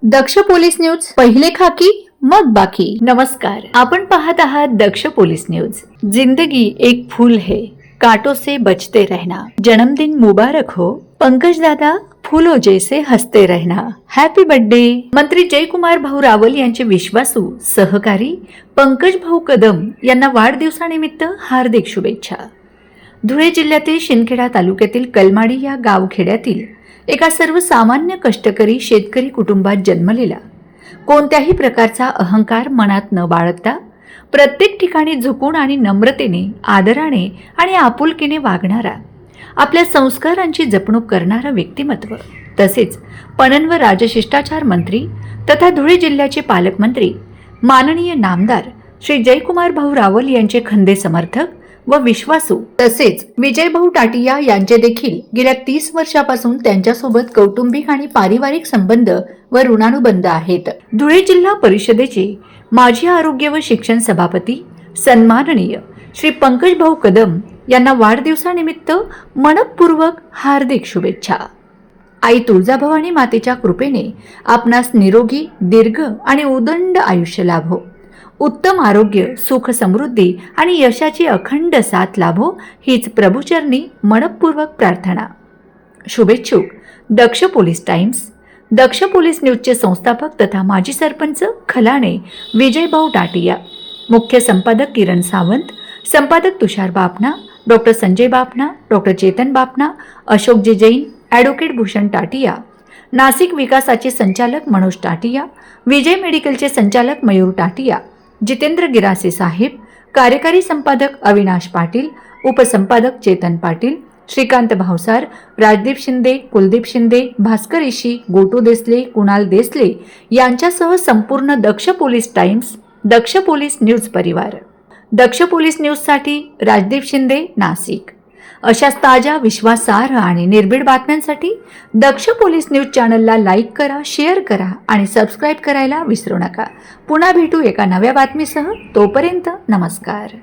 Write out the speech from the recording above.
दक्ष police news, पहिले खाकी मग बाकी। नमस्कार, आपण पाहत आहात दक्ष पोलीस न्यूज। जिंदगी एक फूल है, कांटों से बचते रहना। जन्मदिन मुबारक हो पंकज दादा, फूलों जैसे हसते रहना। Happy birthday. मंत्री जयकुमार भाऊ रावल यांचे विश्वासू सहकारी पंकज भाऊ कदम यांना वाढदिवसानिमित्त हार्दिक शुभेच्छा। धुळे जिल्ह्यातील शिंदखेडा तालुक्यातील कलमाडी या गावखेड्यातील एका सर्वसामान्य कष्टकरी शेतकरी कुटुंबात जन्मलेला, कोणत्याही प्रकारचा अहंकार मनात न बाळगता प्रत्येक ठिकाणी झुकून आणि नम्रतेने, आदराने आणि आपुलकीने वागणारा, आपल्या संस्कारांची जपणूक करणारा व्यक्तिमत्व, तसेच पणन व राजशिष्टाचार मंत्री तथा धुळे जिल्ह्याचे पालकमंत्री माननीय नामदार श्री जयकुमार भाऊ रावल यांचे खंदे समर्थक व विश्वासू तसेच विजय भाऊ टाटिया यांचे देखील गेल्या 30 वर्षापासून त्यांच्यासोबत कौटुंबिक आणि पारिवारिक संबंध व ऋणानुबंध आहेत। धुळे जिल्हा परिषदेचे माजी आरोग्य व शिक्षण सभापती सन्माननीय श्री पंकज भाऊ कदम यांना वाढदिवसानिमित्त मनपूर्वक हार्दिक शुभेच्छा। आई तुळजाभवानी मातेच्या कृपेने आपणास निरोगी, दीर्घ आणि उदंड आयुष्य लाभो, उत्तम आरोग्य, सुख, समृद्धी आणि यशाची अखंड साथ लाभो हीच प्रभुचरणी मनपूर्वक प्रार्थना। शुभेच्छुक दक्ष पोलीस टाइम्स, दक्ष पोलीस न्यूजचे संस्थापक तथा माजी सरपंच खलाणे विजय भाऊ टाटिया, मुख्य संपादक किरण सावंत, संपादक तुषार बापना, डॉक्टर संजय बापना, डॉक्टर चेतन बापना, अशोक जे जैन, ॲडव्होकेट भूषण टाटिया, नाशिक विकासाचे संचालक मनोज टाटिया, विजय मेडिकलचे संचालक मयूर टाटिया, जितेंद्र गिरासे साहेब, कार्यकारी संपादक अविनाश पाटील, उपसंपादक चेतन पाटील, श्रीकांत भावसार, राजदीप शिंदे, कुलदीप शिंदे, भास्कर इशी, गोटू देसले, कुणाल देसले यांच्यासह संपूर्ण दक्ष पोलीस टाइम्स, दक्ष पोलीस न्यूज परिवार। दक्ष पोलीस न्यूजसाठी राजदीप शिंदे, नाशिक। अशाच ताज्या, विश्वासार्ह आणि निर्भीड बातम्यांसाठी दक्ष पोलीस न्यूज चॅनलला लाईक करा, शेअर करा आणि सबस्क्राईब करायला विसरू नका। पुन्हा भेटू एका नव्या बातमीसह, तोपर्यंत नमस्कार।